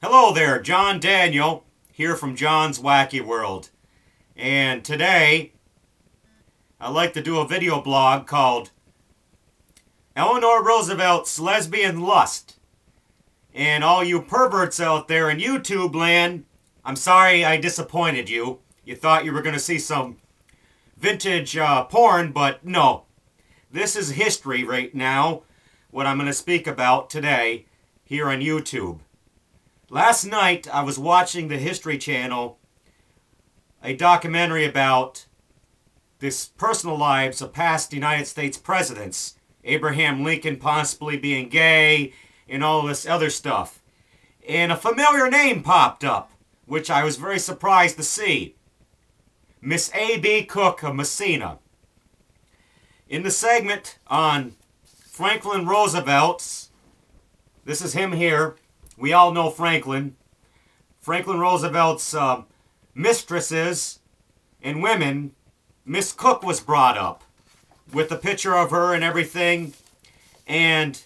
Hello there, John Daniel, here from John's Wacky World. And today, I'd like to do a video blog called Eleanor Roosevelt's Lesbian Lust. And all you perverts out there in YouTube land, I'm sorry I disappointed you. You thought you were going to see some vintage porn, but no. This is history right now, what I'm going to speak about today here on YouTube. Last night, I was watching the History Channel, a documentary about the personal lives of past United States presidents. Abraham Lincoln possibly being gay, and all this other stuff. And a familiar name popped up, which I was very surprised to see. Miss A.B. Cook of Massena. In the segment on Franklin Roosevelt's, this is him here. We all know Franklin. Franklin Roosevelt's mistresses and women, Miss Cook was brought up with a picture of her and everything. And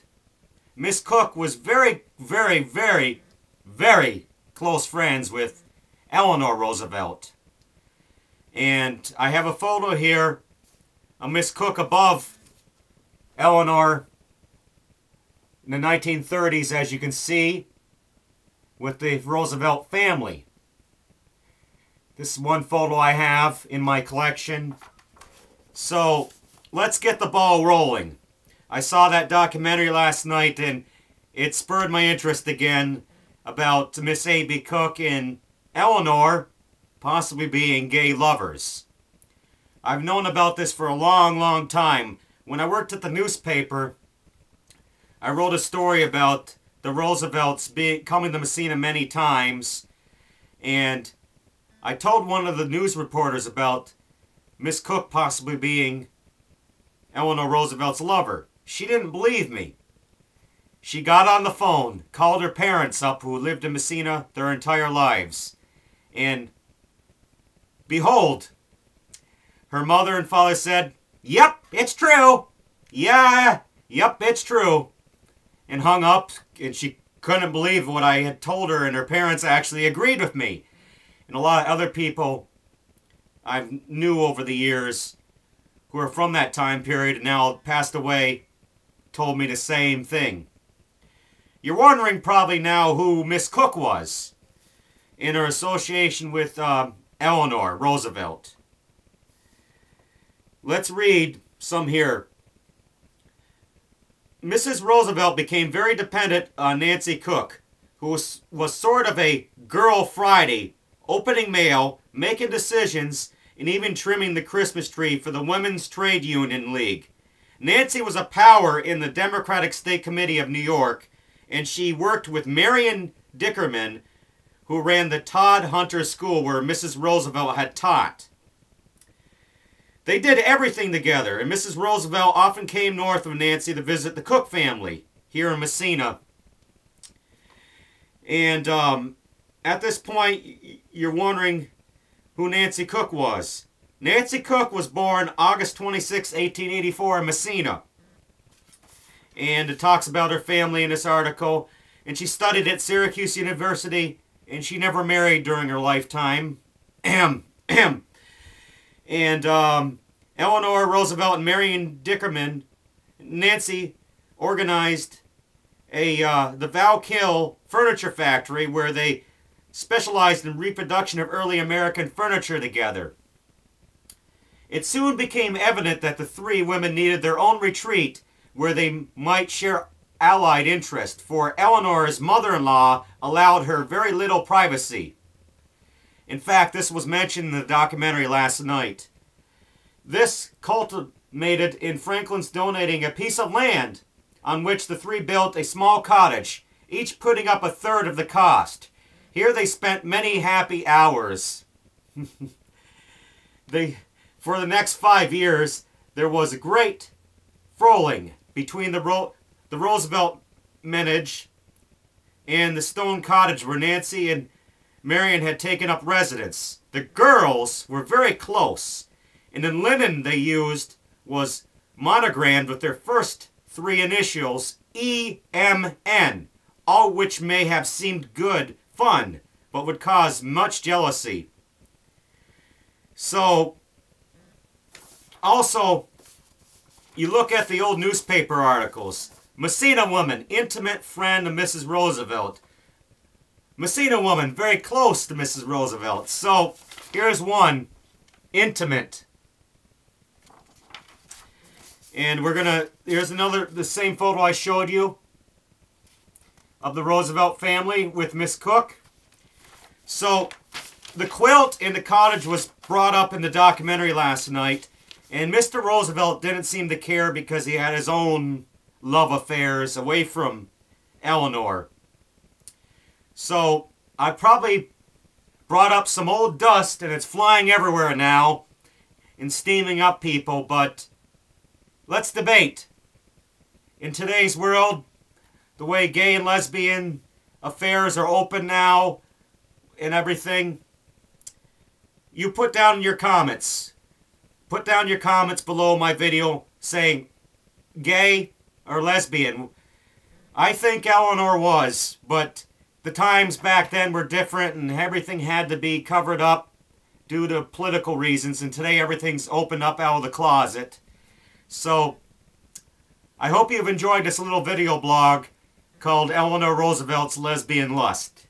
Miss Cook was very, very, very, very close friends with Eleanor Roosevelt. And I have a photo here of Miss Cook above Eleanor in the 1930s, as you can see, with the Roosevelt family. This is one photo I have in my collection. So, let's get the ball rolling. I saw that documentary last night and it spurred my interest again about Miss A.B. Cook and Eleanor possibly being gay lovers. I've known about this for a long, long time. When I worked at the newspaper, I wrote a story about the Roosevelts coming to Massena many times, and I told one of the news reporters about Miss Cook possibly being Eleanor Roosevelt's lover. She didn't believe me. She got on the phone, called her parents up who lived in Massena their entire lives, and behold, her mother and father said, "Yep, it's true. Yeah, yep, it's true." And hung up, and she couldn't believe what I had told her, and her parents actually agreed with me. And a lot of other people I knew over the years who are from that time period and now passed away told me the same thing. You're wondering probably now who Miss Cook was in her association with Eleanor Roosevelt. Let's read some here. Mrs. Roosevelt became very dependent on Nancy Cook, who was sort of a girl Friday, opening mail, making decisions, and even trimming the Christmas tree for the Women's Trade Union League. Nancy was a power in the Democratic State Committee of New York, and she worked with Marion Dickerman, who ran the Todd Hunter School where Mrs. Roosevelt had taught. They did everything together, and Mrs. Roosevelt often came north of Nancy to visit the Cook family here in Massena. And at this point, you're wondering who Nancy Cook was. Nancy Cook was born August 26, 1884 in Massena. And it talks about her family in this article. And she studied at Syracuse University, and she never married during her lifetime. And Eleanor Roosevelt and Marion Dickerman, Nancy organized the Valkill Furniture Factory where they specialized in reproduction of early American furniture together. It soon became evident that the three women needed their own retreat where they might share allied interest, for Eleanor's mother-in-law allowed her very little privacy. In fact, this was mentioned in the documentary last night. This culminated in Franklin's donating a piece of land on which the three built a small cottage, each putting up a third of the cost. Here they spent many happy hours. For the next 5 years, there was a great frolling between the Roosevelt menage and the stone cottage where Nancy and Marion had taken up residence. The girls were very close, and the linen they used was monogrammed with their first three initials, E-M-N, all which may have seemed good fun, but would cause much jealousy. So, also, you look at the old newspaper articles. Massena woman, intimate friend of Mrs. Roosevelt. Massena woman, very close to Mrs. Roosevelt. So, here's one, intimate. And here's another, the same photo I showed you of the Roosevelt family with Miss Cook. So, the quilt in the cottage was brought up in the documentary last night, and Mr. Roosevelt didn't seem to care because he had his own love affairs away from Eleanor. So, I probably brought up some old dust, and it's flying everywhere now and steaming up people, but let's debate. In today's world, the way gay and lesbian affairs are open now and everything, you put down your comments. Put down your comments below my video saying gay or lesbian. I think Eleanor was, but the times back then were different and everything had to be covered up due to political reasons, and today everything's opened up out of the closet. So, I hope you've enjoyed this little video blog called Eleanor Roosevelt's Lesbian Lust.